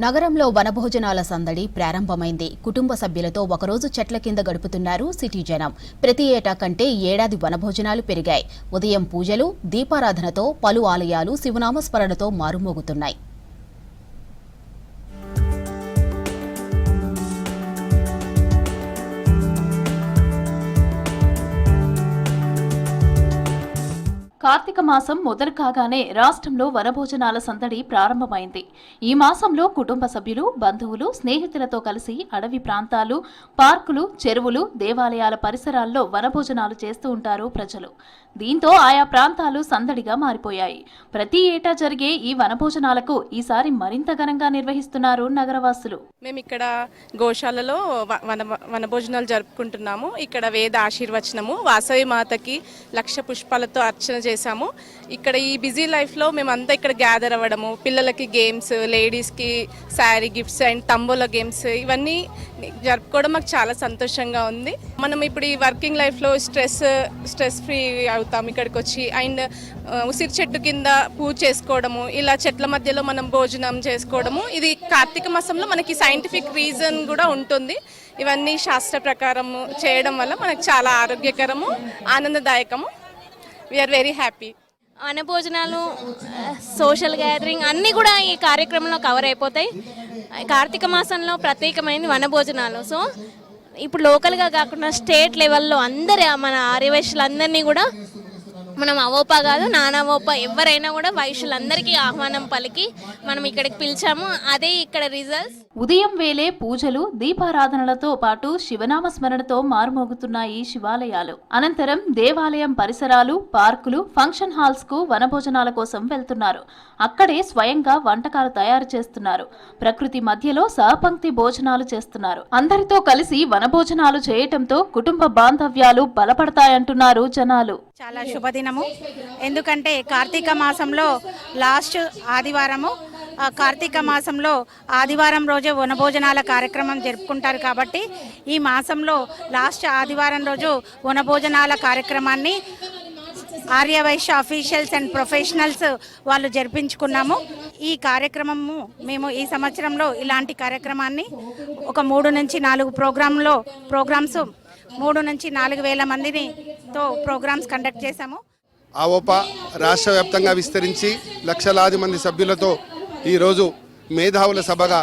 నగరంలో వనభోజనాల సందడి ప్రారంభమైంది. కుటుంబ సభ్యులతో ఒకరోజు చెట్ల కింద గడుపుతున్నారు సిటీ జనం. ప్రతి ఏటా కంటే ఏడాది వనభోజనాలు పెరిగాయి. ఉదయం పూజలు, దీపారాధనతో పలు ఆలయాలు శివనామస్మరణతో మారుమోగుతున్నాయి. కార్తీక మాసం మొదలు కాగానే రాష్ట్రంలో వనభోజనాల సందడి ప్రారంభమైంది. ఈ మాసంలో కుటుంబ సభ్యులు, బంధువులు, స్నేహితులతో కలిసి అడవి ప్రాంతాలు, పార్కులు, చెరువులు, దేవాలయాల పరిసరాల్లో వనభోజనాలు చేస్తూ ఉంటారు ప్రజలు. దీంతో ఆయా ప్రాంతాలు సందడిగా మారిపోయాయి. ప్రతి ఏటా జరిగే ఈ వనభోజనాలకు ఈసారి మరింత ఘనంగా నిర్వహిస్తున్నారు నగరవాసులు. మేము ఇక్కడ గోశాలలో వనభోజనాలు జరుపుకుంటున్నాము. ఇక్కడ వేద ఆశీర్వచనము, వాసవి మాతకి 1,00,000 పుష్పాలతో అర్చన చేశాము. ఇక్కడ ఈ బిజీ లైఫ్లో మేమంతా ఇక్కడ గ్యాదర్ అవ్వడము, పిల్లలకి గేమ్స్, లేడీస్కి sari gifts and tambola games ఇవన్నీ జరుపుకోవడం మాకు చాలా సంతోషంగా ఉంది. మనం ఇప్పుడు ఈ వర్కింగ్ లైఫ్లో స్ట్రెస్ ఫ్రీ అవుతాం ఇక్కడికి వచ్చి. అండ్ ఉసిరి చెట్టు కింద పూజ చేసుకోవడము, ఇలా చెట్ల మధ్యలో మనం భోజనం చేసుకోవడము, ఇది కార్తీక మాసంలో మనకి సైంటిఫిక్ రీజన్ కూడా ఉంటుంది. ఇవన్నీ శాస్త్ర ప్రకారం చేయడం వల్ల మనకు చాలా ఆరోగ్యకరము, ఆనందదాయకము. We are very happy. వనభోజనాలు, సోషల్ గ్యాదరింగ్ అన్నీ కూడా ఈ కార్యక్రమంలో కవర్ అయిపోతాయి. కార్తీక మాసంలో ప్రత్యేకమైనది వనభోజనాలు. సో ఇప్పుడు లోకల్గా కాకుండా స్టేట్ లెవెల్లో అందరి మన ఆర్యవైశ్యులందరినీ కూడా మనం అవోపా కాదు నానవోపా ఎవరైనా కూడా వైశ్యులందరికీ ఆహ్వానం పలికి మనం ఇక్కడికి పిలిచాము. అదే ఇక్కడ రిజల్ట్స్. ఉదయం వేళే పూజలు, దీపారాధనలతో పాటు శివనామ స్మరణతో మారుమోగుతున్నాయి శివాలయాలు. అనంతరం దేవాలయం పరిసరాలు, పార్కులు, ఫంక్షన్ హాల్స్ కు వనభోజనాల కోసం వెళ్తున్నారు. అక్కడే స్వయంగా వంటకాలు తయారు చేస్తున్నారు. ప్రకృతి మధ్యలో సహపంక్తి భోజనాలు చేస్తున్నారు. అందరితో కలిసి వనభోజనాలు చేయటంతో కుటుంబ బాంధవ్యాలు బలపడతాయంటున్నారు జనాలు. చాలా శుభదినము. ఎందుకంటే కార్తీక మాసంలో లాస్ట్ ఆదివారము, కార్తీక మాసంలో ఆదివారం రోజే వనభోజనాల కార్యక్రమం జరుపుకుంటారు. కాబట్టి ఈ మాసంలో లాస్ట్ ఆదివారం రోజు వనభోజనాల కార్యక్రమాన్ని ఆర్యవైశ్య అఫీషియల్స్ అండ్ ప్రొఫెషనల్స్ వాళ్ళు జరిపించుకున్నాము. ఈ కార్యక్రమము మేము ఈ సంవత్సరంలో ఇలాంటి కార్యక్రమాన్ని ఒక 3 నుంచి 4 ప్రోగ్రామ్స్ 3 నుంచి 4 వేల మందితో ప్రోగ్రామ్స్ కండక్ట్ చేశాము. అవోపా రాష్ట్ర వ్యాప్తంగా విస్తరించి లక్షలాది మంది సభ్యులతో ఈరోజు మేధావుల సభగా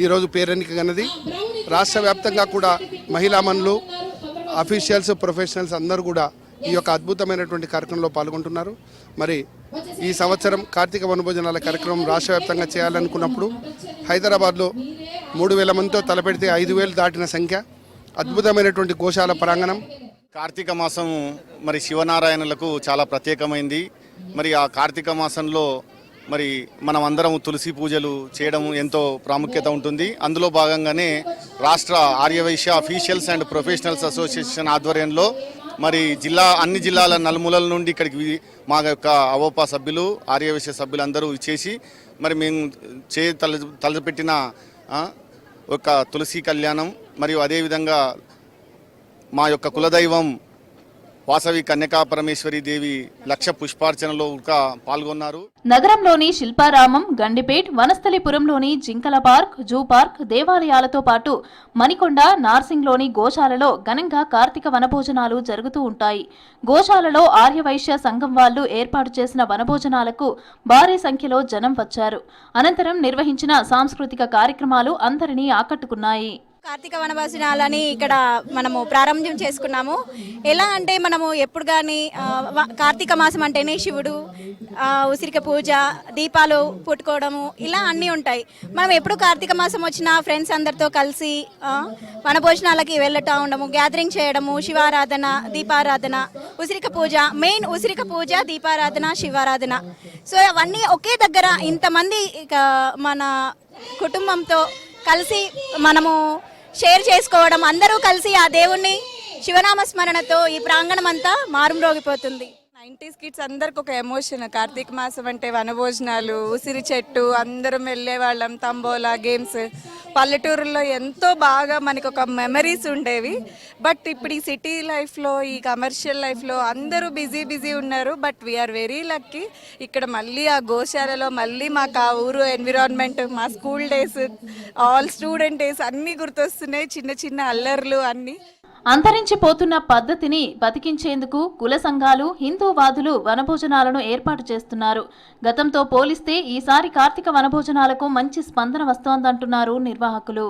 ఈరోజు పేరెన్నికగన్నది. రాష్ట్ర వ్యాప్తంగా కూడా మహిళామణులు, అఫీషియల్స్, ప్రొఫెషనల్స్ అందరూ కూడా ఈ యొక్క అద్భుతమైనటువంటి కార్యక్రమంలో పాల్గొంటున్నారు. మరి ఈ సంవత్సరం కార్తీక వనభోజనాల కార్యక్రమం రాష్ట్ర వ్యాప్తంగా చేయాలనుకున్నప్పుడు హైదరాబాద్లో 3,000 మందితో తలపెడితే 5,000 దాటిన సంఖ్య. అద్భుతమైనటువంటి గోశాల ప్రాంగణం. కార్తీక మాసం మరి శివనారాయణులకు చాలా ప్రత్యేకమైంది. మరి ఆ కార్తీక మాసంలో మరి మనం అందరం తులసి పూజలు చేయడం ఎంతో ప్రాముఖ్యత ఉంటుంది. అందులో భాగంగానే రాష్ట్ర Arya Vysya officials and professionals association ఆధ్వర్యంలో మరి అన్ని జిల్లాల నలుమూలల నుండి ఇక్కడికి మా యొక్క అవోపా సభ్యులు, ఆర్యవైశ్య సభ్యులు అందరూ ఇచ్చేసి మరి మేము తలపెట్టిన ఒక తులసి కళ్యాణం మరియు అదేవిధంగా మా యొక్క కులదైవం వాసవి కన్యకా పరమేశ్వరి దేవి 1,00,000 పుష్పార్చనలో పాల్గొన్నారు. నగరంలోని శిల్పారామం, గండిపేట్, వనస్థలిపురంలోని జింకల పార్క్, జూ పార్క్, దేవాలయాలతో పాటు మణికొండ, నార్సింగ్లోని గోశాలలో ఘనంగా కార్తీక వనభోజనాలు జరుగుతూ ఉంటాయి. గోశాలలో ఆర్యవైశ్య సంఘం వాళ్లు ఏర్పాటు చేసిన వనభోజనాలకు భారీ సంఖ్యలో జనం వచ్చారు. అనంతరం నిర్వహించిన సాంస్కృతిక కార్యక్రమాలు అందరినీ ఆకట్టుకున్నాయి. కార్తీక వనభోజనాలని ఇక్కడ మనము ప్రారంభం చేసుకున్నాము. ఎలా అంటే మనము ఎప్పుడు కానీ కార్తీక మాసం అంటేనే శివుడు, ఉసిరిక పూజ, దీపాలు పుట్టుకోవడము ఇలా అన్నీ ఉంటాయి. మనం ఎప్పుడు కార్తీక మాసం వచ్చినా ఫ్రెండ్స్ అందరితో కలిసి వనభోజనాలకి వెళ్ళటం ఉండము, గ్యాదరింగ్ చేయడము, శివారాధన, దీపారాధన, ఉసిరిక పూజ, మెయిన్ ఉసిరిక పూజ, దీపారాధన, శివారాధన. సో అవన్నీ ఒకే దగ్గర ఇంతమంది మన కుటుంబంతో కలిసి మనము షేర్ చేసుకోవడం, అందరూ కలిసి ఆ దేవుణ్ణి శివనామస్మరణతో ఈ ప్రాంగణం అంతా మారుమ్రోగిపోతుంది. 90s కిడ్స్ అందరికి ఒక ఎమోషన్. కార్తీక మాసం అంటే వనభోజనాలు, ఉసిరి చెట్టు, అందరం వెళ్ళే వాళ్ళం, తంబోలా గేమ్స్, పల్లెటూరులో ఎంతో బాగా మనకు ఒక మెమరీస్ ఉండేవి. బట్ ఇప్పుడు ఈ సిటీ లైఫ్లో, ఈ కమర్షియల్ లైఫ్లో అందరూ బిజీ ఉన్నారు. But we are very lucky. ఇక్కడ మళ్ళీ ఆ గోశాలలో మళ్ళీ మాకు ఆ ఊరు ఎన్విరాన్మెంట్, మా school days, all student days అన్నీ గుర్తొస్తున్నాయి. చిన్న అల్లర్లు అన్నీ. అంతరించిపోతున్న పద్ధతిని బతికించేందుకు కుల సంఘాలు, హిందూవాదులు వనభోజనాలను ఏర్పాటు చేస్తున్నారు. గతంతో పోలిస్తే ఈసారి కార్తీక వనభోజనాలకు మంచి స్పందన వస్తోందంటున్నారు నిర్వాహకులు.